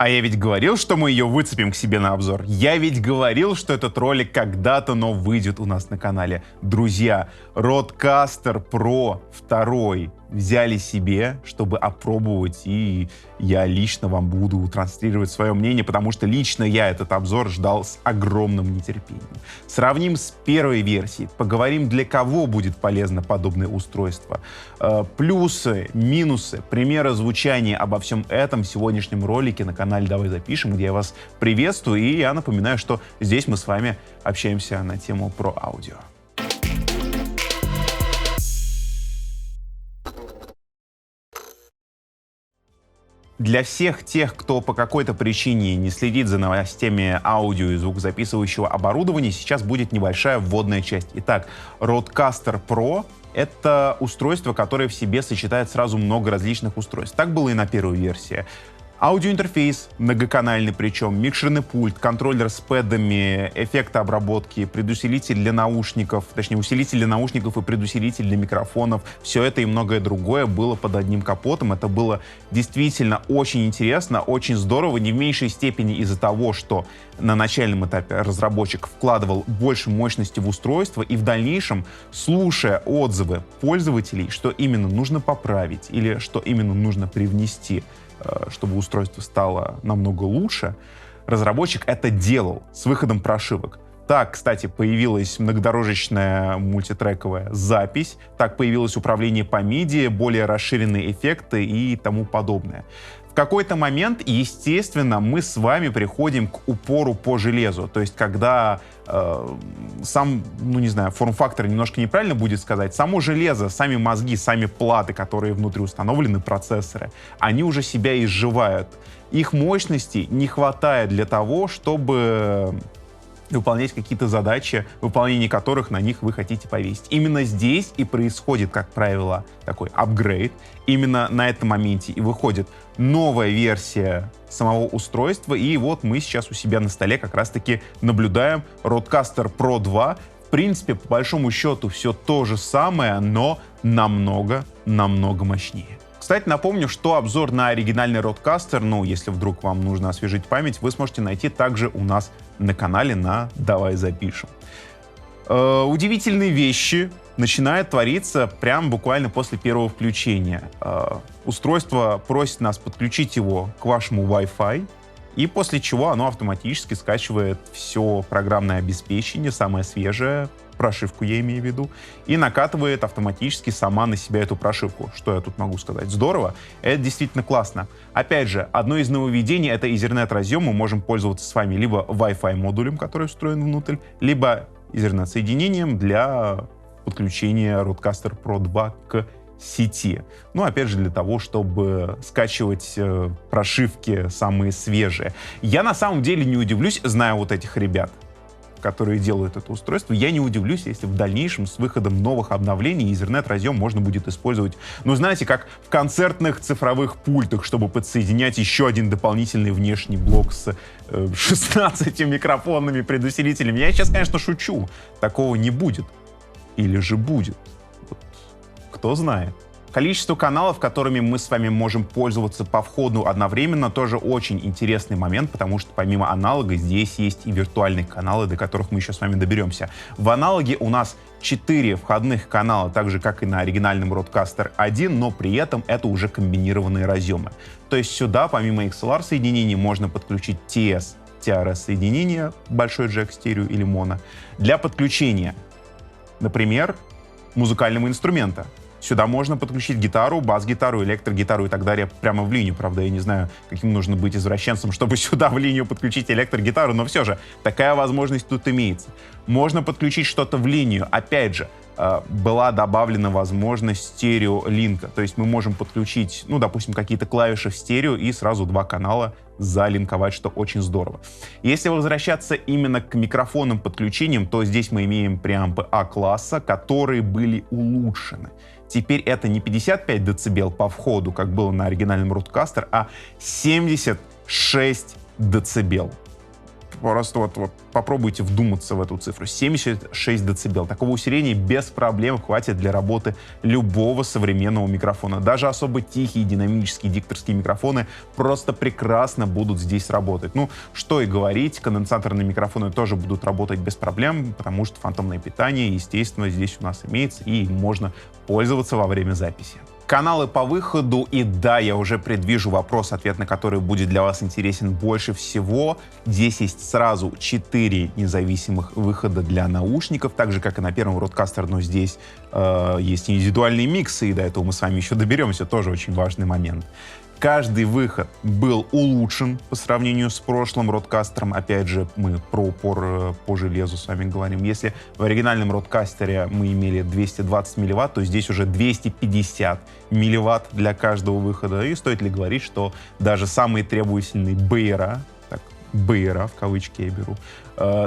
А я ведь говорил, что мы ее выцепим к себе на обзор. Я ведь говорил, что этот ролик когда-то, но выйдет у нас на канале. Друзья, Rodecaster Pro 2 взяли себе, чтобы опробовать, и я лично вам буду транслировать свое мнение, потому что лично я этот обзор ждал с огромным нетерпением. Сравним с первой версией, поговорим, для кого будет полезно подобное устройство. Плюсы, минусы, примеры звучания, обо всем этом в сегодняшнем ролике на канале «Давай запишем», где я вас приветствую, и я напоминаю, что здесь мы с вами общаемся на тему про аудио. Для всех тех, кто по какой-то причине не следит за новостями аудио и звукозаписывающего оборудования, сейчас будет небольшая вводная часть. Итак, Rodecaster Pro — это устройство, которое в себе сочетает сразу много различных устройств. Так было и на первой версии. Аудиоинтерфейс многоканальный, причем микшерный пульт, контроллер с пэдами, эффекты обработки, предусилитель для наушников, точнее усилитель для наушников и предусилитель для микрофонов. Все это и многое другое было под одним капотом. Это было действительно очень интересно, очень здорово, не в меньшей степени из-за того, что на начальном этапе разработчик вкладывал больше мощности в устройство, и в дальнейшем, слушая отзывы пользователей, что именно нужно поправить или что именно нужно привнести, чтобы устройство стало намного лучше, разработчик это делал с выходом прошивок. Так, кстати, появилась многодорожечная мультитрековая запись, так появилось управление по MIDI, более расширенные эффекты и тому подобное. В какой-то момент, естественно, мы с вами приходим к упору по железу. То есть, когда сам, ну не знаю, форм-фактор немножко неправильно будет сказать, само железо, сами мозги, сами платы, которые внутри установлены, процессоры, они уже себя изживают. Их мощности не хватает для того, чтобы выполнять какие-то задачи, выполнение которых на них вы хотите повесить. Именно здесь и происходит, как правило, такой апгрейд. Именно на этом моменте и выходит новая версия самого устройства. И вот мы сейчас у себя на столе как раз-таки наблюдаем Rodecaster Pro 2. В принципе, по большому счету, все то же самое, но намного мощнее. Кстати, напомню, что обзор на оригинальный Rodecaster, ну, если вдруг вам нужно освежить память, вы сможете найти также у нас на канале на «Давай запишем». Удивительные вещи начинают твориться прям буквально после первого включения. Устройство просит нас подключить его к вашему Wi-Fi, и после чего оно автоматически скачивает все программное обеспечение, самое свежее, прошивку я имею в виду, и накатывает автоматически сама на себя эту прошивку. Что я тут могу сказать? Здорово, это действительно классно. Опять же, одно из нововведений — это Ethernet-разъем. Мы можем пользоваться с вами либо Wi-Fi модулем, который встроен внутрь, либо Ethernet-соединением для подключения Rodecaster Pro 2 к сети. Ну, опять же, для того, чтобы скачивать прошивки самые свежие. Я на самом деле не удивлюсь, зная вот этих ребят, которые делают это устройство, я не удивлюсь, если в дальнейшем с выходом новых обновлений Ethernet-разъем можно будет использовать, ну, знаете, как в концертных цифровых пультах, чтобы подсоединять еще один дополнительный внешний блок с 16 микрофонными предусилителями. Я сейчас, конечно, шучу. Такого не будет. Или же будет. Вот. Кто знает. Количество каналов, которыми мы с вами можем пользоваться по входу одновременно, тоже очень интересный момент, потому что помимо аналога здесь есть и виртуальные каналы, до которых мы еще с вами доберемся. В аналоге у нас 4 входных канала, так же как и на оригинальном Rodecaster 1, но при этом это уже комбинированные разъемы. То есть сюда помимо XLR соединений можно подключить TS, TRS соединение, большой джек, стерео или моно, для подключения, например, музыкального инструмента. Сюда можно подключить гитару, бас-гитару, электрогитару и так далее прямо в линию. Правда, я не знаю, каким нужно быть извращенцем, чтобы сюда в линию подключить электрогитару, но все же такая возможность тут имеется. Можно подключить что-то в линию. Опять же, была добавлена возможность стереолинка. То есть мы можем подключить, ну, допустим, какие-то клавиши в стерео и сразу 2 канала залинковать, что очень здорово. Если возвращаться именно к микрофонным подключениям, то здесь мы имеем преампы А-класса, которые были улучшены. Теперь это не 55 дБ по входу, как было на оригинальном Rodecaster, а 76 дБ. Просто вот попробуйте вдуматься в эту цифру. 76 дБ. Такого усиления без проблем хватит для работы любого современного микрофона. Даже особо тихие динамические дикторские микрофоны просто прекрасно будут здесь работать. Ну, что и говорить, конденсаторные микрофоны тоже будут работать без проблем, потому что фантомное питание, естественно, здесь у нас имеется, и им можно пользоваться во время записи. Каналы по выходу, и да, я уже предвижу вопрос, ответ на который будет для вас интересен больше всего. Здесь есть сразу 4 независимых выхода для наушников, так же, как и на первом Rodecaster, но здесь есть индивидуальные миксы, и до этого мы с вами еще доберемся, тоже очень важный момент. Каждый выход был улучшен по сравнению с прошлым Rodecaster. Опять же, мы про упор по железу с вами говорим. Если в оригинальном Rodecaster мы имели 220 милливатт, то здесь уже 250 милливатт для каждого выхода. И стоит ли говорить, что даже самые требовательные бэйера, бэйера в кавычки я беру,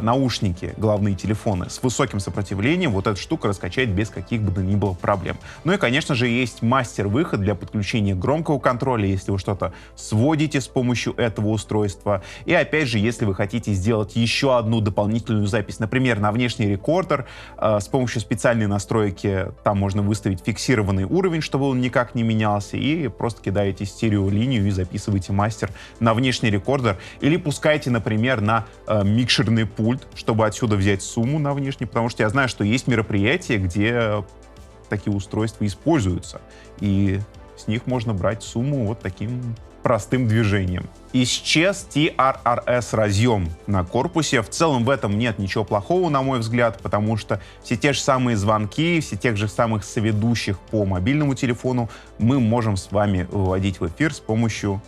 наушники, главные телефоны с высоким сопротивлением, вот эта штука раскачает без каких бы то ни было проблем. Ну и, конечно же, есть мастер-выход для подключения громкого контроля, если вы что-то сводите с помощью этого устройства. И, опять же, если вы хотите сделать еще одну дополнительную запись, например, на внешний рекордер, с помощью специальной настройки, там можно выставить фиксированный уровень, чтобы он никак не менялся, и просто кидаете стереолинию и записываете мастер на внешний рекордер, или пускайте, например, на микшерный пульт, чтобы отсюда взять сумму на внешний, потому что я знаю, что есть мероприятия, где такие устройства используются, и с них можно брать сумму вот таким простым движением. Исчез TRRS разъем на корпусе. В целом в этом нет ничего плохого, на мой взгляд, потому что все те же самые звонки, все тех же самых соведущих по мобильному телефону мы можем с вами выводить в эфир с помощью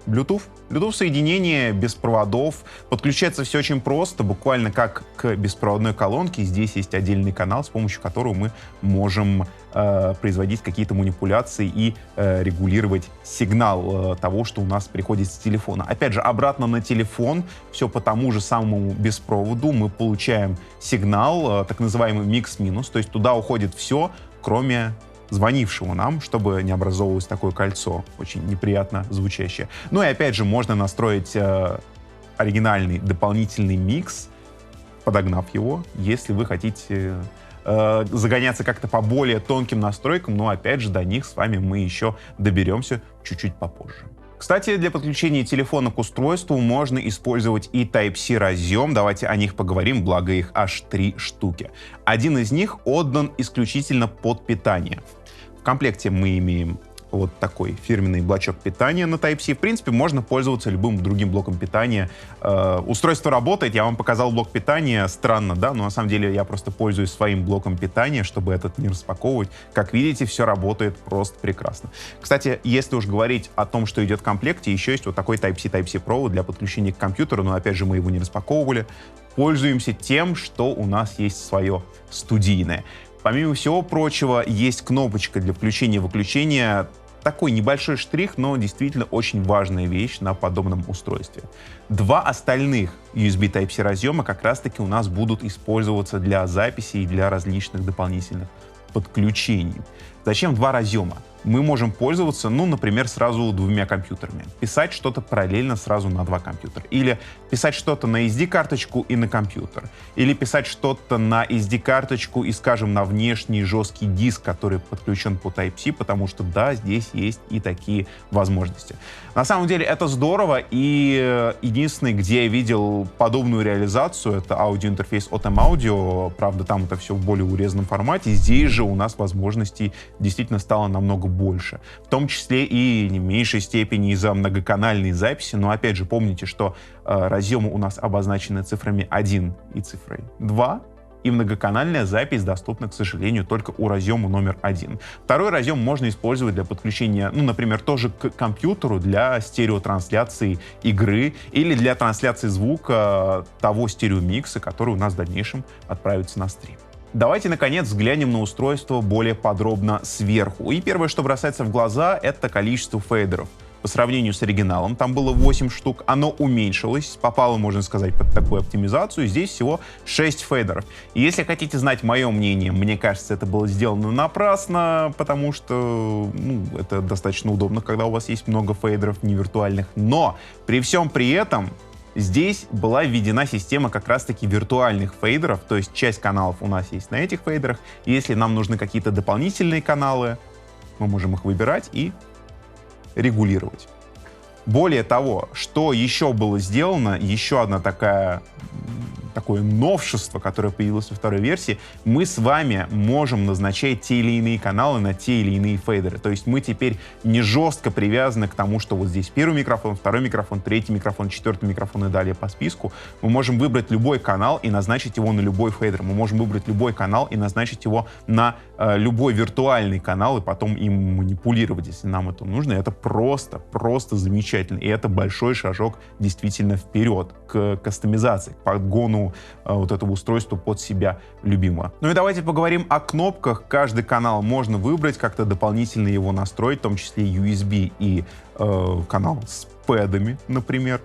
Bluetooth. Bluetooth-соединение без проводов. Подключается все очень просто, буквально как к беспроводной колонке. Здесь есть отдельный канал, с помощью которого мы можем производить какие-то манипуляции и регулировать сигнал того, что у нас приходит с телефона. Опять же, обратно на телефон, все по тому же самому беспроводу, мы получаем сигнал, так называемый микс-минус, то есть туда уходит все, кроме звонившего нам, чтобы не образовывалось такое кольцо, очень неприятно звучащее. Ну и опять же, можно настроить оригинальный дополнительный микс, подогнав его, если вы хотите загоняться как-то по более тонким настройкам, но опять же, до них с вами мы еще доберемся чуть-чуть попозже. Кстати, для подключения телефона к устройству можно использовать и Type-C разъем. Давайте о них поговорим, благо их аж 3 штуки. Один из них отдан исключительно под питание. В комплекте мы имеем вот такой фирменный блочок питания на Type-C. В принципе, можно пользоваться любым другим блоком питания. Устройство работает, я вам показал блок питания. Странно, да? Но на самом деле я просто пользуюсь своим блоком питания, чтобы этот не распаковывать. Как видите, все работает просто прекрасно. Кстати, если уж говорить о том, что идет в комплекте, еще есть вот такой Type-C провод для подключения к компьютеру, но опять же мы его не распаковывали. Пользуемся тем, что у нас есть свое студийное. Помимо всего прочего, есть кнопочка для включения-выключения. Такой небольшой штрих, но действительно очень важная вещь на подобном устройстве. 2 остальных USB Type-C разъема как раз-таки у нас будут использоваться для записи и для различных дополнительных подключений. Зачем 2 разъема? Мы можем пользоваться, ну, например, сразу 2 компьютерами. Писать что-то параллельно сразу на 2 компьютера. Или писать что-то на SD-карточку и на компьютер. Или писать что-то на SD-карточку и, скажем, на внешний жесткий диск, который подключен по Type-C, потому что, да, здесь есть и такие возможности. На самом деле это здорово, и единственное, где я видел подобную реализацию, это аудиоинтерфейс от M-Audio. Правда, там это все в более урезанном формате. Здесь же у нас возможностей действительно стало намного больше. В том числе и не в меньшей степени из-за многоканальной записи. Но опять же, помните, что разъемы у нас обозначены цифрами 1 и цифрой 2. И многоканальная запись доступна, к сожалению, только у разъема номер 1. Второй разъем можно использовать для подключения, ну, например, тоже к компьютеру для стереотрансляции игры или для трансляции звука того стереомикса, который у нас в дальнейшем отправится на стрим. Давайте, наконец, взглянем на устройство более подробно сверху. И первое, что бросается в глаза, это количество фейдеров. По сравнению с оригиналом, там было 8 штук, оно уменьшилось, попало, можно сказать, под такую оптимизацию. Здесь всего 6 фейдеров. И если хотите знать мое мнение, мне кажется, это было сделано напрасно, потому что это достаточно удобно, когда у вас есть много фейдеров невиртуальных. Но при всем при этом Здесь была введена система как раз-таки виртуальных фейдеров, то есть часть каналов у нас есть на этих фейдерах. Если нам нужны какие-то дополнительные каналы, мы можем их выбирать и регулировать. Более того, что еще было сделано, еще одна такое новшество, которое появилось во второй версии, мы с вами можем назначать те или иные каналы на те или иные фейдеры. То есть мы теперь не жестко привязаны к тому, что вот здесь первый микрофон, второй микрофон, третий микрофон, четвертый микрофон и далее по списку. Мы можем выбрать любой канал и назначить его на любой фейдер. Мы можем выбрать любой канал и назначить его на любой виртуальный канал и потом им манипулировать, если нам это нужно. Это просто замечательно. И это большой шажок действительно вперед к кастомизации, к подгону вот этого устройства под себя любимого. Ну и давайте поговорим о кнопках. Каждый канал можно выбрать, как-то дополнительно его настроить, в том числе USB и канал с пэдами, например.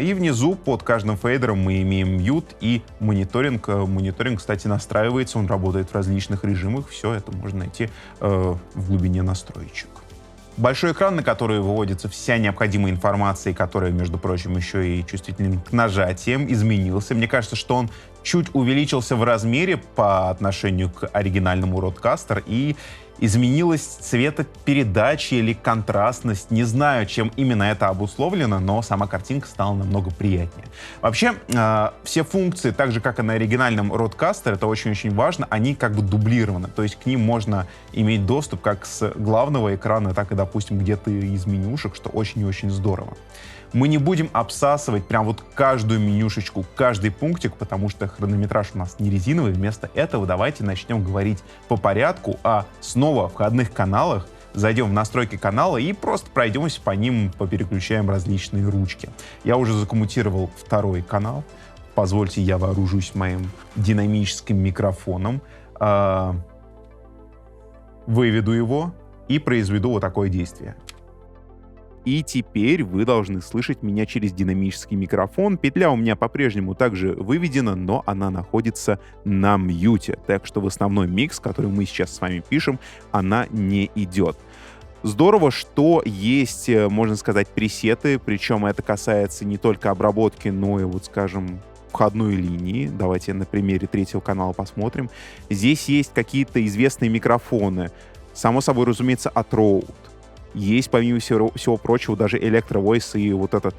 И внизу под каждым фейдером мы имеем mute и мониторинг. Мониторинг, кстати, настраивается, он работает в различных режимах. Все это можно найти в глубине настроечек. Большой экран, на который выводится вся необходимая информация, которая, между прочим, еще и чувствителен к нажатиям, изменился. Мне кажется, что он чуть увеличился в размере по отношению к оригинальному Rodecaster, и изменилась цветопередача или контрастность. Не знаю, чем именно это обусловлено, но сама картинка стала намного приятнее. Вообще, все функции, так же, как и на оригинальном Rodecaster, это очень-очень важно, они как бы дублированы. То есть к ним можно иметь доступ как с главного экрана, так и, допустим, где-то из менюшек, что очень и очень здорово. Мы не будем обсасывать прям вот каждую менюшечку, каждый пунктик, потому что хронометраж у нас не резиновый. Вместо этого давайте начнем говорить по порядку о снова входных каналах. Зайдем в настройки канала и просто пройдемся по ним, попереключаем различные ручки. Я уже закоммутировал второй канал. Позвольте, я вооружусь моим динамическим микрофоном, выведу его и произведу вот такое действие. И теперь вы должны слышать меня через динамический микрофон. Петля у меня по-прежнему также выведена, но она находится на мьюте. Так что в основной микс, который мы сейчас с вами пишем, она не идет. Здорово, что есть, можно сказать, пресеты, причем это касается не только обработки, но и, вот скажем, входной линии. Давайте на примере третьего канала посмотрим. Здесь есть какие-то известные микрофоны. Само собой, разумеется, от Rode. Есть, помимо всего прочего, даже Electro Voice и вот этот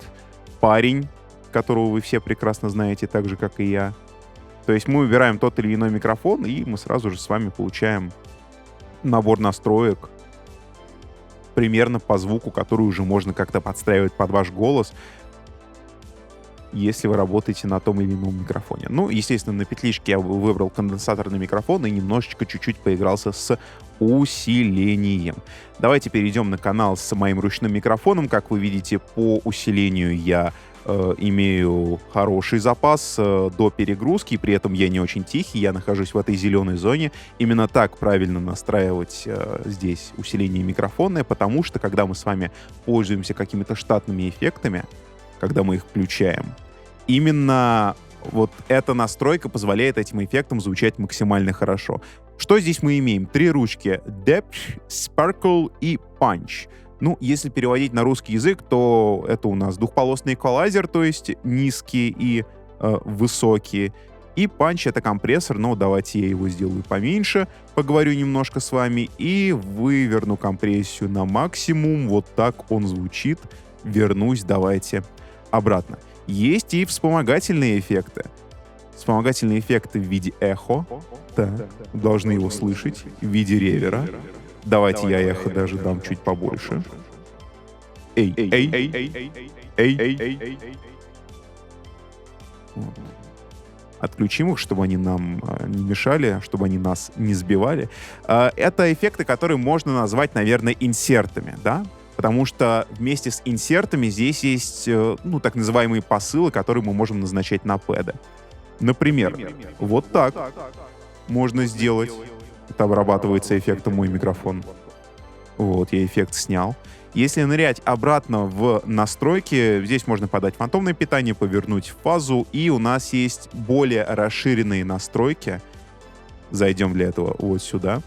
парень, которого вы все прекрасно знаете, так же, как и я. То есть мы выбираем тот или иной микрофон, и мы сразу же с вами получаем набор настроек примерно по звуку, который уже можно как-то подстраивать под ваш голос, если вы работаете на том или ином микрофоне. Ну, естественно, на петличке я выбрал конденсаторный микрофон и немножечко чуть-чуть поигрался с усилением. Давайте перейдем на канал с моим ручным микрофоном. Как вы видите, по усилению я имею хороший запас до перегрузки, при этом я не очень тихий, я нахожусь в этой зеленой зоне. Именно так правильно настраивать здесь усиление микрофона, потому что, когда мы с вами пользуемся какими-то штатными эффектами, когда мы их включаем, именно вот эта настройка позволяет этим эффектам звучать максимально хорошо. Что здесь мы имеем? Три ручки: Depth, Sparkle и Punch. Ну, если переводить на русский язык, то это у нас двухполосный эквалайзер, то есть низкие и высокие. И Punch — это компрессор, но давайте я его сделаю поменьше, поговорю немножко с вами и выверну компрессию на максимум. Вот так он звучит. Вернусь, давайте обратно. Есть и вспомогательные эффекты. Вспомогательные эффекты в виде эхо. Да, должны его слышать. В виде ревера. Давайте я эхо даже дам чуть побольше. Эй, эй, эй, эй, эй. Отключим их, чтобы они нам не мешали, чтобы они нас не сбивали. Это эффекты, которые можно назвать, наверное, инсертами, да? Потому что вместе с инсертами здесь есть, ну, так называемые посылы, которые мы можем назначать на пэды. Например, вот так можно сделать. Это обрабатывается эффектом мой микрофон. Вот, я эффект снял. Если нырять обратно в настройки, здесь можно подать фантомное питание, повернуть фазу, и у нас есть более расширенные настройки. Зайдем для этого вот сюда.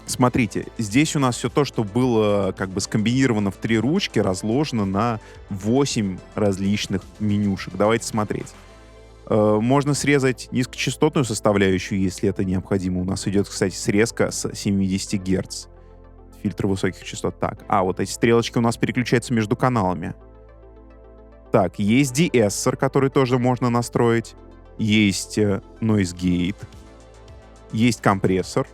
Смотрите, здесь у нас все то, что было как бы скомбинировано в 3 ручки, разложено на 8 различных менюшек. Давайте смотреть. Можно срезать низкочастотную составляющую, если это необходимо. У нас идет, кстати, срезка с 70 Гц. Фильтр высоких частот. Так, вот эти стрелочки у нас переключаются между каналами. Так, есть de-esser, который тоже можно настроить. Есть noise gate. Есть компрессор.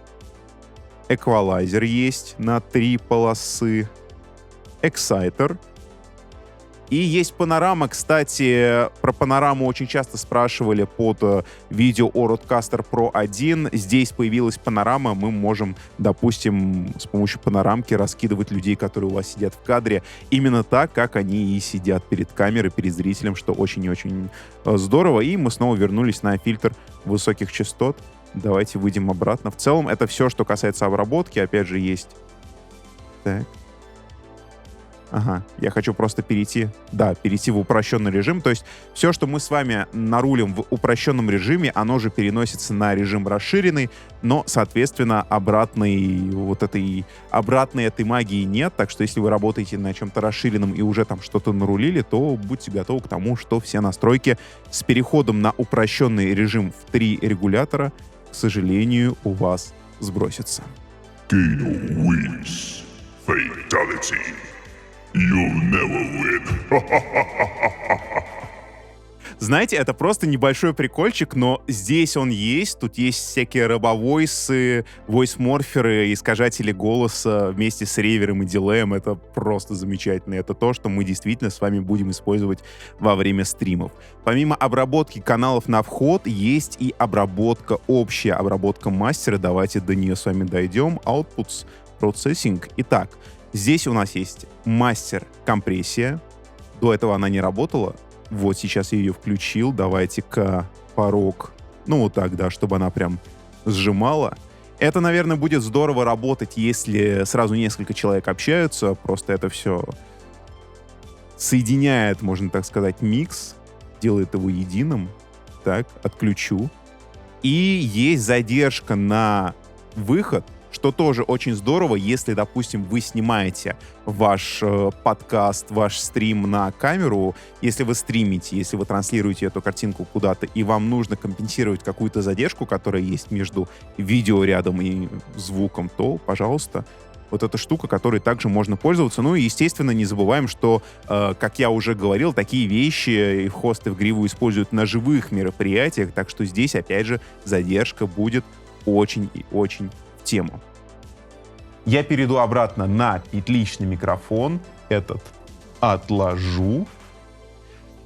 Эквалайзер есть на 3 полосы. Эксайтер. И есть панорама. Кстати, про панораму очень часто спрашивали под видео о Rodecaster Pro 1. Здесь появилась панорама. Мы можем, допустим, с помощью панорамки раскидывать людей, которые у вас сидят в кадре, именно так, как они и сидят перед камерой, перед зрителем, что очень и очень здорово. И мы снова вернулись на фильтр высоких частот. Давайте выйдем обратно. В целом, это все, что касается обработки. Опять же, есть... Так. Ага, я хочу просто перейти в упрощенный режим. То есть все, что мы с вами нарулим в упрощенном режиме, оно же переносится на режим расширенный, но, соответственно, обратной этой магии нет. Так что если вы работаете на чем-то расширенном и уже там что-то нарулили, то будьте готовы к тому, что все настройки с переходом на упрощенный режим в 3 регулятора, к сожалению, у вас сбросятся. Kano wins. Fatality. You'll never win. Знаете, это просто небольшой прикольчик, но здесь он есть. Тут есть всякие робовойсы, войс-морферы, искажатели голоса вместе с ревером и дилеем. Это просто замечательно. Это то, что мы действительно с вами будем использовать во время стримов. Помимо обработки каналов на вход, есть и общая обработка мастера. Давайте до нее с вами дойдем. Outputs Processing. Итак, здесь у нас есть мастер-компрессия. До этого она не работала. Вот сейчас я ее включил. Давайте-ка порог. Вот так, да, чтобы она прям сжимала. Это, наверное, будет здорово работать, если сразу несколько человек общаются. Просто это все соединяет, можно так сказать, микс. Делает его единым. Так, отключу. И есть задержка на выход, что тоже очень здорово, если, допустим, вы снимаете ваш подкаст, ваш стрим на камеру, если вы стримите, если вы транслируете эту картинку куда-то, и вам нужно компенсировать какую-то задержку, которая есть между видеорядом и звуком, то, пожалуйста, вот эта штука, которой также можно пользоваться. Ну и, естественно, не забываем, что, как я уже говорил, такие вещи хосты в Гриву используют на живых мероприятиях, так что здесь, опять же, задержка будет очень и очень тему. Я перейду обратно на петличный микрофон, этот отложу,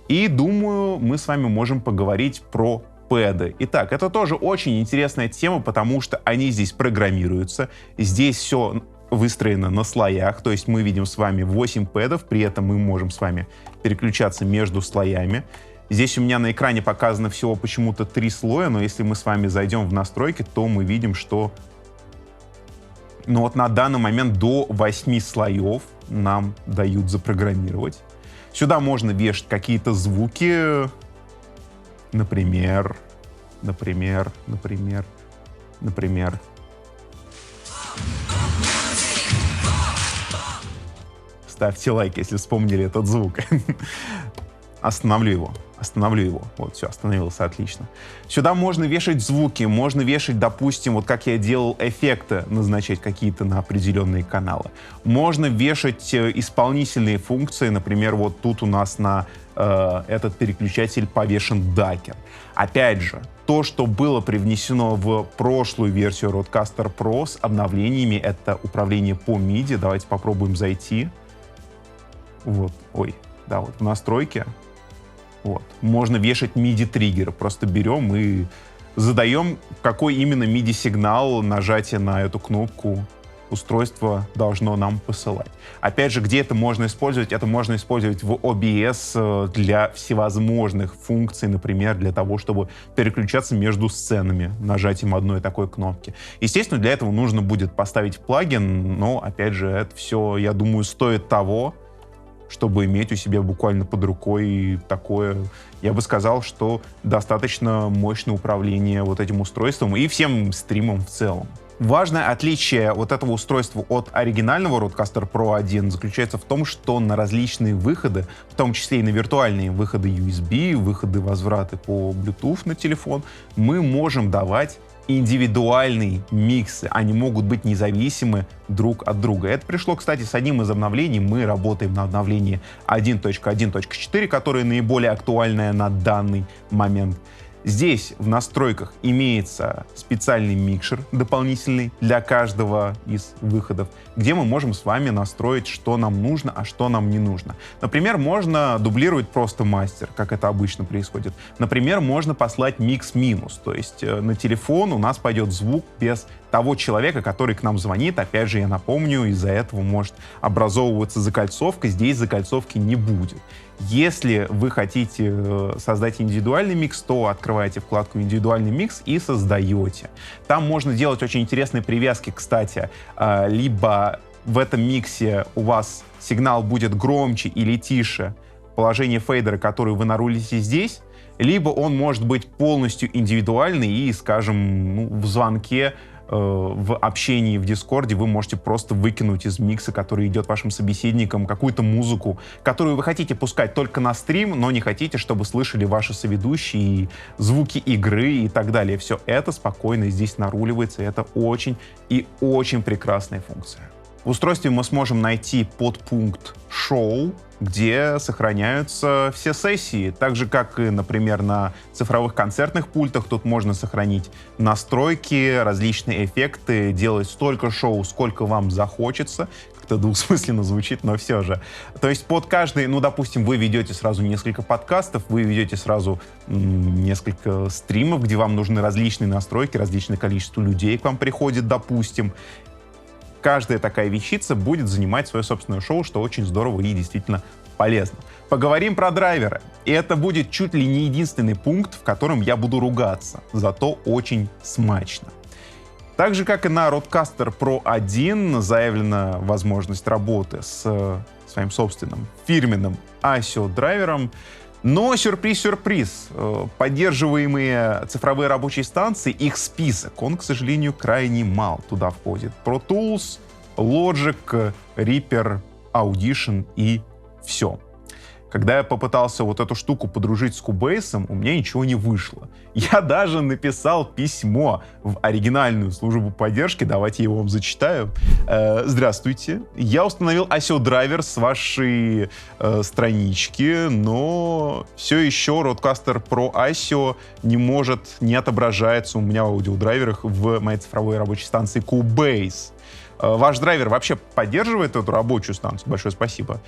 и думаю, мы с вами можем поговорить про пэды. Итак, это тоже очень интересная тема, потому что они здесь программируются, здесь все выстроено на слоях, то есть мы видим с вами 8 пэдов, при этом мы можем с вами переключаться между слоями. Здесь у меня на экране показано всего почему-то 3 слоя, но если мы с вами зайдем в настройки, то мы видим, что на данный момент до 8 слоев нам дают запрограммировать. Сюда можно вешать какие-то звуки, например. Ставьте лайк, если вспомнили этот звук. Остановлю его. Вот, все, остановился, отлично. Сюда можно вешать звуки, можно вешать, допустим, вот как я делал, эффекты, назначать какие-то на определенные каналы. Можно вешать исполнительные функции, например, вот тут у нас на этот переключатель повешен дакер. Опять же, то, что было привнесено в прошлую версию Rodecaster Pro с обновлениями, это управление по MIDI. Давайте попробуем зайти. Вот, вот в настройки. Вот. Можно вешать MIDI-триггер. Просто берем и задаем, какой именно MIDI-сигнал нажатие на эту кнопку устройство должно нам посылать. Опять же, где это можно использовать? Это можно использовать в OBS для всевозможных функций, например, для того, чтобы переключаться между сценами нажатием одной такой кнопки. Естественно, для этого нужно будет поставить плагин, но, опять же, это все, я думаю, стоит того, чтобы иметь у себя буквально под рукой такое, я бы сказал, что достаточно мощное управление вот этим устройством и всем стримом в целом. Важное отличие вот этого устройства от оригинального Rodecaster Pro 1 заключается в том, что на различные выходы, в том числе и на виртуальные выходы USB, выходы возвраты по Bluetooth на телефон, мы можем давать индивидуальные миксы. Они могут быть независимы друг от друга. Это пришло, кстати, с одним из обновлений. Мы работаем на обновлении 1.1.4, которое наиболее актуальное на данный момент. Здесь в настройках имеется специальный микшер дополнительный для каждого из выходов, где мы можем с вами настроить, что нам нужно, а что нам не нужно. Например, можно дублировать просто мастер, как это обычно происходит. Например, можно послать микс-минус, то есть на телефон у нас пойдет звук без того человека, который к нам звонит. Опять же, я напомню, из-за этого может образовываться закольцовка. Здесь закольцовки не будет. Если вы хотите создать индивидуальный микс, то открываете вкладку «Индивидуальный микс» и создаете. Там можно делать очень интересные привязки, кстати. Либо в этом миксе у вас сигнал будет громче или тише положение фейдера, который вы нарулите здесь, либо он может быть полностью индивидуальный и, скажем, в звонке, в общении в Дискорде вы можете просто выкинуть из микса, который идет вашим собеседникам, какую-то музыку, которую вы хотите пускать только на стрим, но не хотите, чтобы слышали ваши соведущие, звуки игры и так далее. Все это спокойно здесь наруливается, и это очень и очень прекрасная функция. В устройстве мы сможем найти подпункт «Шоу», где сохраняются все сессии. Так же, как и, например, на цифровых концертных пультах, тут можно сохранить настройки, различные эффекты, делать столько шоу, сколько вам захочется. Как-то двусмысленно звучит, но все же. То есть под каждый, допустим, вы ведете сразу несколько подкастов, вы ведете сразу несколько стримов, где вам нужны различные настройки, различное количество людей к вам приходит, допустим. Каждая такая вещица будет занимать свое собственное шоу, что очень здорово и действительно полезно. Поговорим про драйверы. И это будет чуть ли не единственный пункт, в котором я буду ругаться, зато очень смачно. Так же, как и на Rodecaster Pro 1, заявлена возможность работы с своим собственным фирменным ASIO-драйвером. Но сюрприз-сюрприз, поддерживаемые цифровые рабочие станции, их список, он, к сожалению, крайне мал. Туда входит Pro Tools, Logic, Reaper, Audition и все. Когда я попытался вот эту штуку подружить с Cubase, у меня ничего не вышло. Я даже написал письмо в оригинальную службу поддержки, давайте я его вам зачитаю. Здравствуйте, я установил ASIO-драйвер с вашей странички, но все еще Rodecaster Pro ASIO не отображается у меня в аудиодрайверах в моей цифровой рабочей станции Cubase. Ваш драйвер вообще поддерживает эту рабочую станцию? Большое спасибо.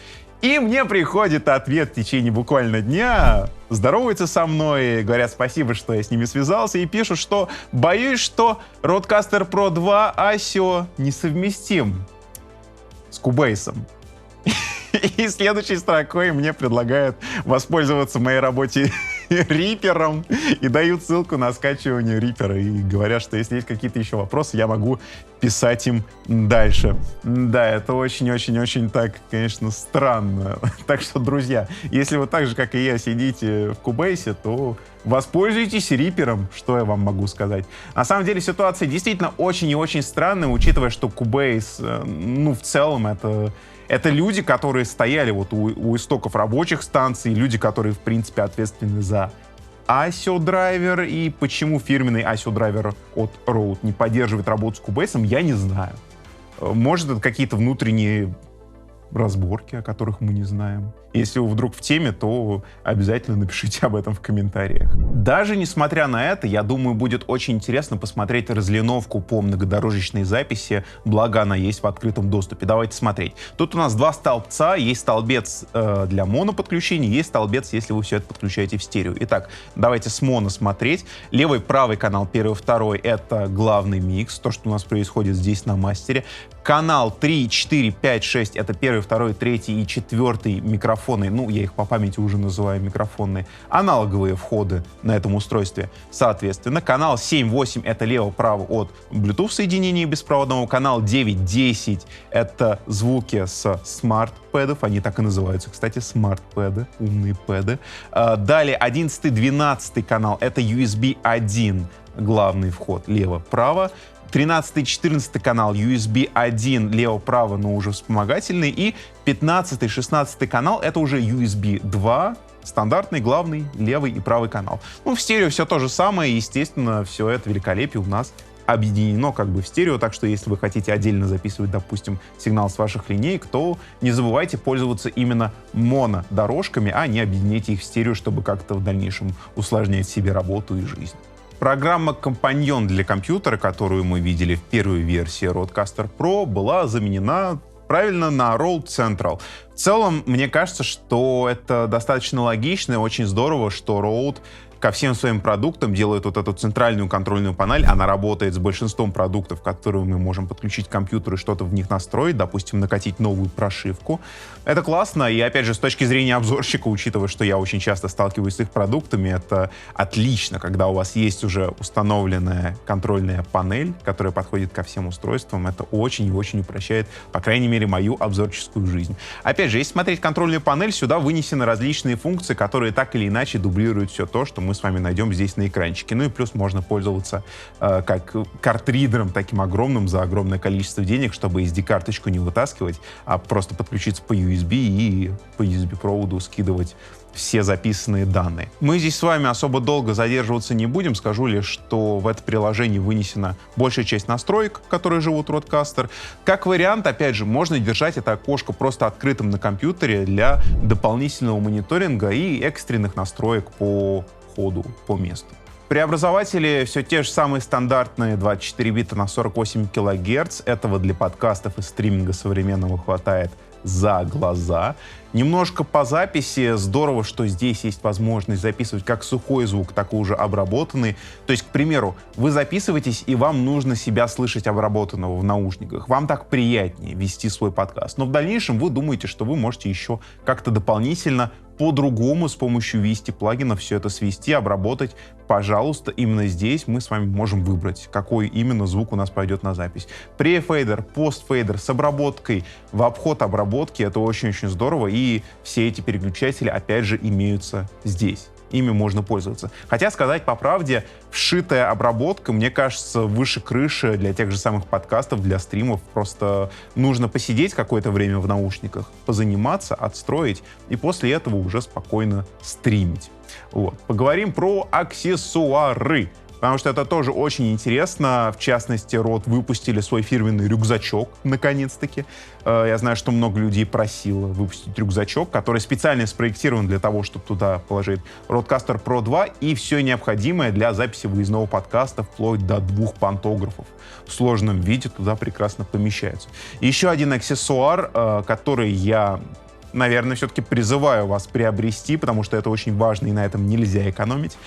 И мне приходит ответ в течение буквально дня. Здороваются со мной, говорят спасибо, что я с ними связался, и пишут, что боюсь, что Rodecaster Pro 2 ASIO несовместим с Cubase. И следующей строкой мне предлагают воспользоваться моей работе Reaper'ом и дают ссылку на скачивание Reaper'а и говорят, что если есть какие-то еще вопросы, я могу писать им дальше. Да, это очень-очень-очень так, конечно, странно. Так что, друзья, если вы так же, как и я, сидите в Cubase, то воспользуйтесь Reaper'ом, что я вам могу сказать. На самом деле ситуация действительно очень и очень странная, учитывая, что Cubase, в целом, это люди, которые стояли вот у истоков рабочих станций, люди, которые, в принципе, ответственны за ASIO-драйвер. И почему фирменный ASIO-драйвер от Rode не поддерживает работу с Cubase, я не знаю. Может, это какие-то внутренние разборки, о которых мы не знаем. Если вы вдруг в теме, то обязательно напишите об этом в комментариях. Даже несмотря на это, я думаю, будет очень интересно посмотреть разлиновку по многодорожечной записи, благо она есть в открытом доступе. Давайте смотреть. Тут у нас два столбца, есть столбец для моноподключения, есть столбец, если вы все это подключаете в стерео. Итак, давайте с моно смотреть. Левый, правый канал, первый, второй — это главный микс, то, что у нас происходит здесь на мастере. Канал 3, 4, 5, 6 — это первый, второй, третий и четвертый микрофоны, я их по памяти уже называю микрофонные, аналоговые входы на этом устройстве. Соответственно, канал 7, 8 — это лево-право от Bluetooth соединения беспроводного. Канал 9, 10 — это звуки с смарт-пэдов, они так и называются, кстати, смарт-пэды, умные пэды. Далее 11, 12 канал — это USB 1, главный вход лево-право. 13-14 канал USB 1 лево-право, но уже вспомогательный, и 15-16 канал — это уже USB 2, стандартный, главный, левый и правый канал. Ну, в стерео все то же самое, естественно, все это великолепие у нас объединено как бы в стерео, так что если вы хотите отдельно записывать, допустим, сигнал с ваших линеек, то не забывайте пользоваться именно монодорожками, а не объединяйте их в стерео, чтобы как-то в дальнейшем усложнять себе работу и жизнь. Программа «Компаньон» для компьютера, которую мы видели в первой версии Rodecaster Pro, была заменена правильно на Rode Central. В целом, мне кажется, что это достаточно логично и очень здорово, что Rode ко всем своим продуктам делает вот эту центральную контрольную панель. Она работает с большинством продуктов, которые мы можем подключить к компьютеру и что-то в них настроить, допустим, накатить новую прошивку. Это классно, и опять же, с точки зрения обзорщика, учитывая, что я очень часто сталкиваюсь с их продуктами, это отлично, когда у вас есть уже установленная контрольная панель, которая подходит ко всем устройствам. Это очень и очень упрощает, по крайней мере, мою обзорческую жизнь. Опять же, если смотреть контрольную панель, сюда вынесены различные функции, которые так или иначе дублируют все то, что мы с вами найдем здесь на экранчике. Ну и плюс можно пользоваться как картридером таким огромным за огромное количество денег, чтобы SD-карточку не вытаскивать, а просто подключиться по USB и по USB-проводу скидывать все записанные данные. Мы здесь с вами особо долго задерживаться не будем. Скажу лишь, что в это приложение вынесена большая часть настроек, которые живут в Rodecaster. Как вариант, опять же, можно держать это окошко просто открытым на компьютере для дополнительного мониторинга и экстренных настроек по ходу, по месту. Преобразователи все те же самые стандартные 24 бита на 48 кГц. Этого для подкастов и стриминга современного хватает за глаза. Немножко по записи. Здорово, что здесь есть возможность записывать как сухой звук, так и уже обработанный. То есть, к примеру, вы записываетесь, и вам нужно себя слышать обработанного в наушниках. Вам так приятнее вести свой подкаст. Но в дальнейшем вы думаете, что вы можете еще как-то дополнительно по-другому с помощью VST плагина все это свести, обработать. Пожалуйста, именно здесь мы с вами можем выбрать, какой именно звук у нас пойдет на запись. Префейдер, постфейдер с обработкой, в обход обработки. Это очень-очень здорово. И все эти переключатели, опять же, имеются здесь. Ими можно пользоваться. Хотя, сказать по правде, вшитая обработка, мне кажется, выше крыши для тех же самых подкастов, для стримов. Просто нужно посидеть какое-то время в наушниках, позаниматься, отстроить, и после этого уже спокойно стримить. Вот. Поговорим про аксессуары. Потому что это тоже очень интересно. В частности, Rode выпустили свой фирменный рюкзачок, наконец-таки. Я знаю, что много людей просило выпустить рюкзачок, который специально спроектирован для того, чтобы туда положить Rodecaster Pro 2 и все необходимое для записи выездного подкаста, вплоть до 2 пантографов. В сложном виде туда прекрасно помещаются. Еще один аксессуар, который я, наверное, все-таки призываю вас приобрести, потому что это очень важно и на этом нельзя экономить.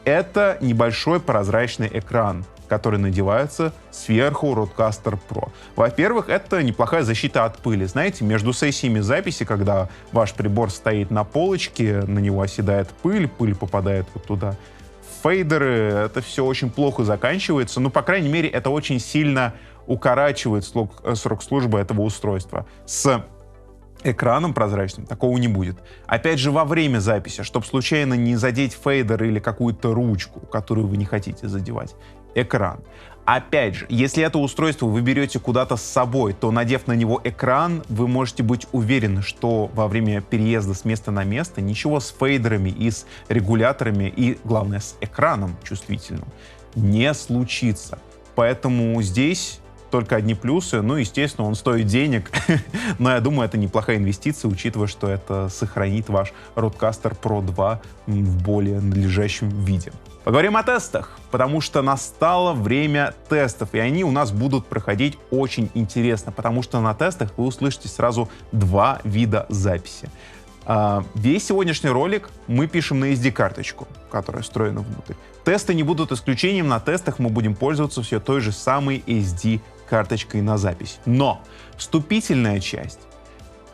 Это небольшой прозрачный экран, который надевается сверху Rodecaster Pro. Во-первых, это неплохая защита от пыли. Знаете, между сессиями записи, когда ваш прибор стоит на полочке, на него оседает пыль, пыль попадает вот туда, фейдеры, это все очень плохо заканчивается. Ну, по крайней мере, это очень сильно укорачивает срок службы этого устройства. С экраном прозрачным такого не будет. Опять же, во время записи, чтобы случайно не задеть фейдер или какую-то ручку, которую вы не хотите задевать, экран. Опять же, если это устройство вы берете куда-то с собой, то, надев на него экран, вы можете быть уверены, что во время переезда с места на место ничего с фейдерами и с регуляторами, и, главное, с экраном чувствительным не случится. Поэтому здесь только одни плюсы. Ну, естественно, он стоит денег, но я думаю, это неплохая инвестиция, учитывая, что это сохранит ваш Rodecaster Pro 2 в более надлежащем виде. Поговорим о тестах, потому что настало время тестов, и они у нас будут проходить очень интересно, потому что на тестах вы услышите сразу 2 вида записи. Весь сегодняшний ролик мы пишем на SD-карточку, которая встроена внутрь. Тесты не будут исключением, на тестах мы будем пользоваться все той же самой SD-карточкой на запись. Но вступительная часть,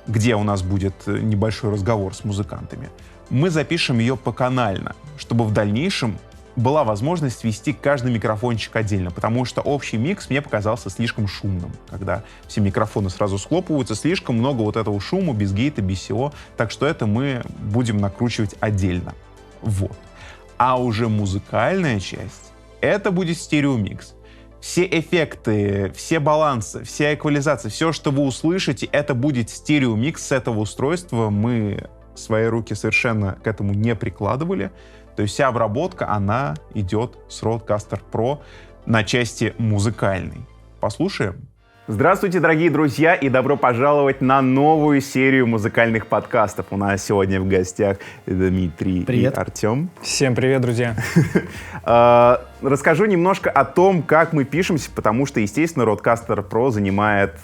где у нас будет небольшой разговор с музыкантами, мы запишем ее поканально, чтобы в дальнейшем была возможность вести каждый микрофончик отдельно, потому что общий микс мне показался слишком шумным, когда все микрофоны сразу схлопываются, слишком много вот этого шума, без гейта, без всего, так что это мы будем накручивать отдельно. Вот. А уже музыкальная часть, это будет стереомикс. все эффекты, все балансы, вся эквализация, все, что вы услышите, это будет стереомикс с этого устройства. Мы свои руки совершенно к этому не прикладывали. То есть вся обработка, она идет с Rodecaster Pro на части музыкальной. Послушаем. Здравствуйте, дорогие друзья, и добро пожаловать на новую серию музыкальных подкастов. У нас сегодня в гостях Дмитрий и Артем. Всем привет, друзья. Расскажу немножко о том, как мы пишемся, потому что, естественно, Rodecaster Pro занимает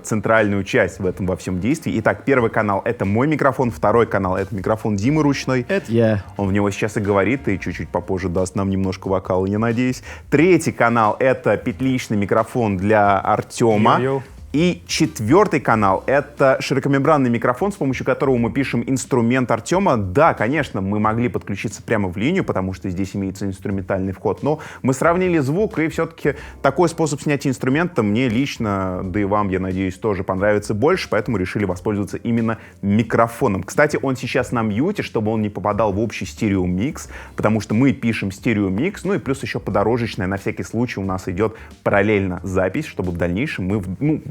центральную часть в этом во всем действии. Итак, первый канал — это мой микрофон, второй канал — это микрофон Димы ручной. Это я. Он в него сейчас и говорит, и чуть-чуть попозже даст нам немножко вокала, не надеюсь. Третий канал — это петличный микрофон для Артема. Йо-йо. И четвертый канал — это широкомембранный микрофон, с помощью которого мы пишем инструмент Артема. Да, конечно, мы могли подключиться прямо в линию, потому что здесь имеется инструментальный вход, но мы сравнили звук, и все-таки такой способ снятия инструмента мне лично, да и вам, я надеюсь, тоже понравится больше, поэтому решили воспользоваться именно микрофоном. Кстати, он сейчас на мьюте, чтобы он не попадал в общий стереомикс, потому что мы пишем стереомикс, ну и плюс еще подорожечная, на всякий случай у нас идет параллельно запись, чтобы в дальнейшем мы,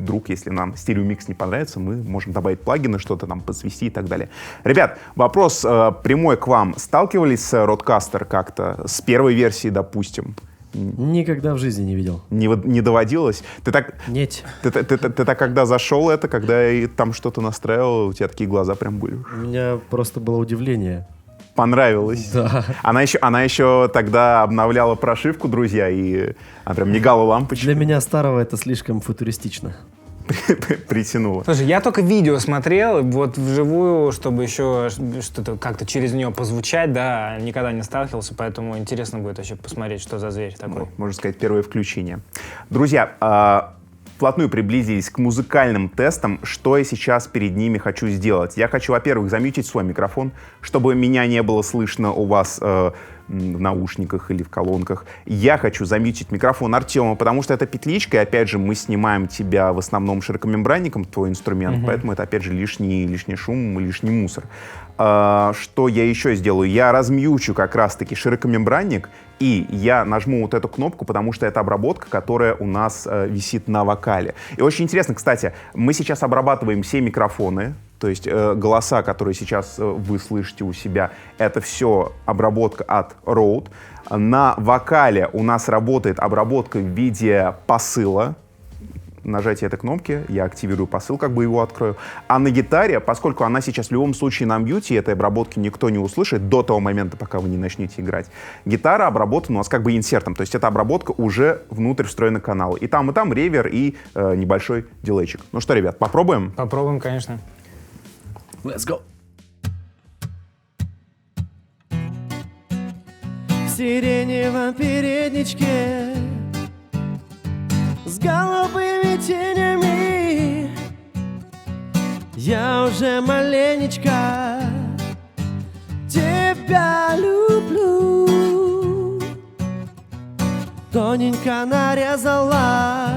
вдруг, если нам стереомикс не понравится, мы можем добавить плагины, что-то там подсвести и так далее. Ребят, вопрос прямой к вам. Сталкивались с Rodecaster как-то? С первой версии, допустим? Никогда в жизни не видел. Не доводилось? Ты так... Нет. Ты так, когда зашел когда и там что-то настраивал, у тебя такие глаза прям были? У меня просто было удивление. Понравилось. Да. Она еще тогда обновляла прошивку, друзья, и она прям мигала лампочкой. Для меня старого это слишком футуристично. Притянуло. Слушай, я только видео смотрел, вот вживую, чтобы еще что-то как-то через нее позвучать, да, никогда не сталкивался, поэтому интересно будет еще посмотреть, что за зверь такой. Вот, можно сказать, первое включение. Друзья, вплотную приблизились к музыкальным тестам. Что я сейчас перед ними хочу сделать? Я хочу, во-первых, замьютить свой микрофон, чтобы меня не было слышно у вас в наушниках или в колонках. Я хочу замьютить микрофон Артема, потому что это петличка, и опять же мы снимаем тебя в основном широкомембранником, твой инструмент, поэтому это опять же лишний шум, лишний мусор. Что я еще сделаю? Я размьючу как раз-таки широкомембранник, и я нажму вот эту кнопку, потому что это обработка, которая у нас висит на вокале. И очень интересно, кстати, мы сейчас обрабатываем все микрофоны, то есть голоса, которые сейчас вы слышите у себя, это все обработка от Rode. На вокале у нас работает обработка в виде посыла. Нажатие этой кнопки, я активирую посыл, как бы его открою. А на гитаре, поскольку она сейчас в любом случае на мьюте, этой обработки никто не услышит до того момента, пока вы не начнете играть, гитара обработана у нас как бы инсертом, то есть эта обработка уже внутрь встроена канала. И там ревер, и небольшой дилейчик. Ну что, ребят, попробуем? Попробуем, конечно. Let's go! В сиреневом передничке с голубыми тенями я уже маленечко тебя люблю. Тоненько нарезала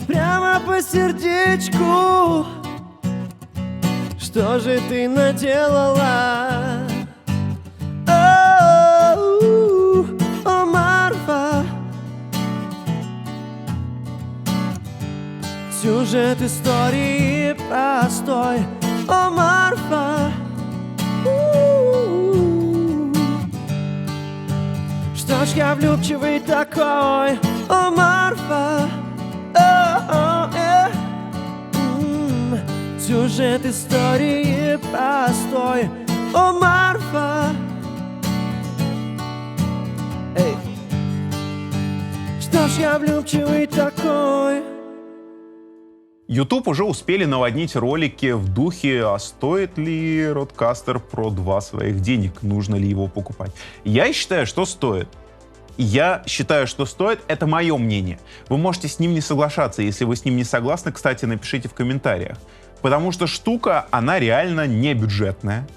прямо по сердечку. Что же ты наделала? О, Марфа. Сюжет истории простой. О, Марфа. Что ж я влюбчивый такой? О, Марфа. Сюжет истории простой. О, Марфа. Эй. Что ж я влюбчивый такой? YouTube уже успели наводнить ролики в духе «А стоит ли Rodecaster Pro 2 своих денег? Нужно ли его покупать?» Я считаю, что стоит. Я считаю, что стоит. Это мое мнение. Вы можете с ним не соглашаться. Если вы с ним не согласны, кстати, напишите в комментариях. Потому что штука, она реально не бюджетная.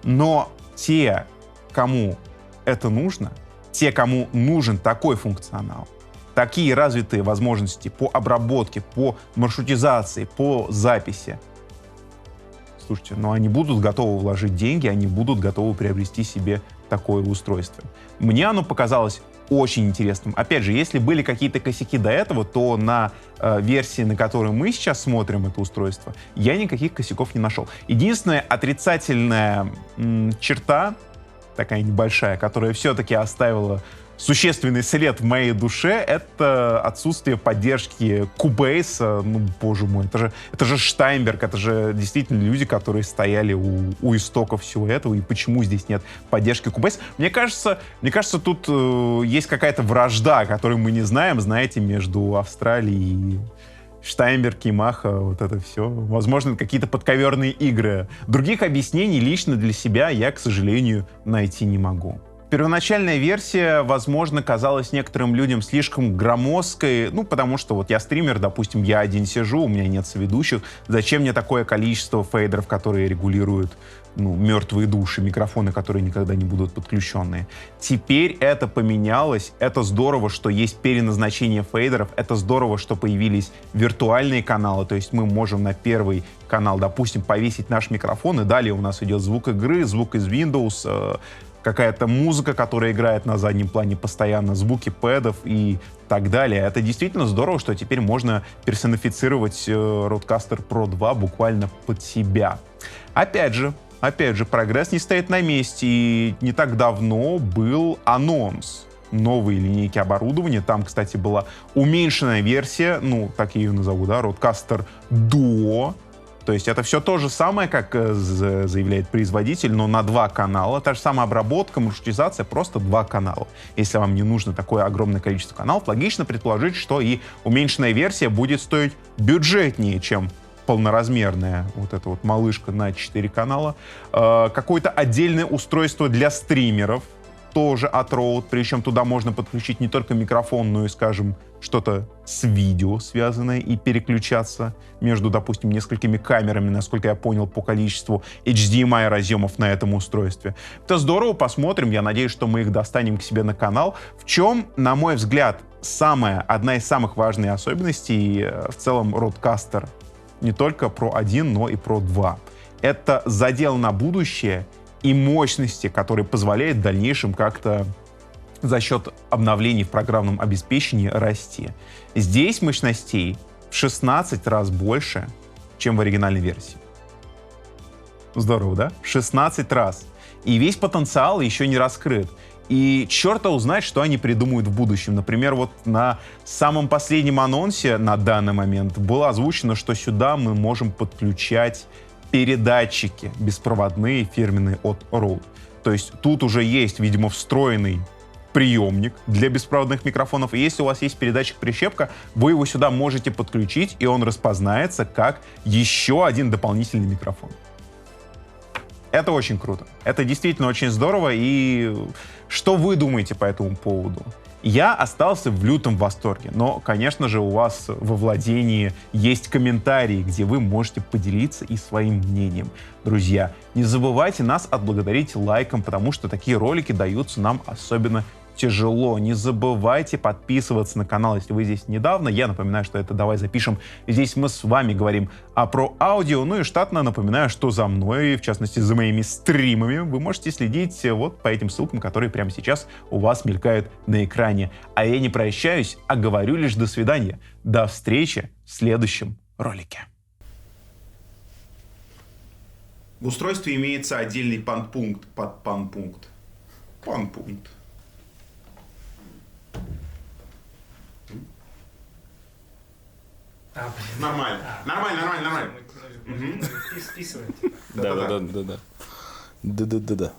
Но те, кому это нужно, те, кому нужен такой функционал, такие развитые возможности по обработке, по маршрутизации, по записи, слушайте, но они будут готовы вложить деньги, они будут готовы приобрести себе такое устройство. Мне оно показалось очень интересным. Опять же, если были какие-то косяки до этого, то на версии, на которую мы сейчас смотрим это устройство, я никаких косяков не нашел. Единственная отрицательная черта, такая небольшая, которая все-таки оставила существенный след в моей душе, это отсутствие поддержки Cubase. Ну, боже мой, это же Штайнберг, это же действительно люди, которые стояли у истоков всего этого, и почему здесь нет поддержки Cubase? Мне кажется, тут есть какая-то вражда, которую мы не знаем, знаете, между Австралией и Штайнберг, Ямаха, вот это все. Возможно, какие-то подковерные игры. Других объяснений лично для себя я, к сожалению, найти не могу. Первоначальная версия, возможно, казалась некоторым людям слишком громоздкой, ну, потому что вот я стример, допустим, я один сижу, у меня нет соведущих, зачем мне такое количество фейдеров, которые регулируют, ну, мертвые души, микрофоны, которые никогда не будут подключенные. Теперь это поменялось, это здорово, что есть переназначение фейдеров, это здорово, что появились виртуальные каналы, то есть мы можем на первый канал, допустим, повесить наш микрофон, и далее у нас идет звук игры, звук из Windows, какая-то музыка, которая играет на заднем плане постоянно, звуки пэдов и так далее. Это действительно здорово, что теперь можно персонифицировать Rodecaster Pro 2 буквально под себя. Опять же, прогресс не стоит на месте, и не так давно был анонс новой линейки оборудования. Там, кстати, была уменьшенная версия, ну, так я ее назову, да, Rodecaster Duo. То есть это все то же самое, как заявляет производитель, но на 2 канала. Та же самая обработка, маршрутизация, просто 2 канала. Если вам не нужно такое огромное количество каналов, логично предположить, что и уменьшенная версия будет стоить бюджетнее, чем полноразмерная вот эта вот малышка на 4 канала. Какое-то отдельное устройство для стримеров, тоже от Rode, причем туда можно подключить не только микрофон, но и, скажем, что-то с видео связанное и переключаться между, допустим, несколькими камерами, насколько я понял, по количеству HDMI разъемов на этом устройстве. Это здорово, посмотрим. Я надеюсь, что мы их достанем к себе на канал. В чем, на мой взгляд, одна из самых важных особенностей в целом Rodecaster не только Pro 1, но и Pro 2. Это задел на будущее и мощности, которые позволяют в дальнейшем как-то за счет обновлений в программном обеспечении расти. Здесь мощностей в 16 раз больше, чем в оригинальной версии. Здорово, да? 16 раз. И весь потенциал еще не раскрыт. И черта узнать, что они придумают в будущем. Например, вот на самом последнем анонсе на данный момент было озвучено, что сюда мы можем подключать передатчики беспроводные, фирменные от Rode. То есть тут уже есть, видимо, встроенный приемник для беспроводных микрофонов. И если у вас есть передатчик-прищепка, вы его сюда можете подключить, и он распознается как еще один дополнительный микрофон. Это очень круто. Это действительно очень здорово. И что вы думаете по этому поводу? Я остался в лютом восторге, но, конечно же, у вас во владении есть комментарии, где вы можете поделиться и своим мнением. Друзья, не забывайте нас отблагодарить лайком, потому что такие ролики даются нам особенно тяжело. Не забывайте подписываться на канал, если вы здесь недавно. Я напоминаю, что это «Давай запишем». Здесь мы с вами говорим про аудио. Ну и штатно напоминаю, что за мной, в частности, за моими стримами, вы можете следить вот по этим ссылкам, которые прямо сейчас у вас мелькают на экране. А я не прощаюсь, а говорю лишь до свидания. До встречи в следующем ролике. В устройстве имеется отдельный пан-пункт под пан-пункт. Пан-пункт. Нормально. Нормально. Списывайте. Да.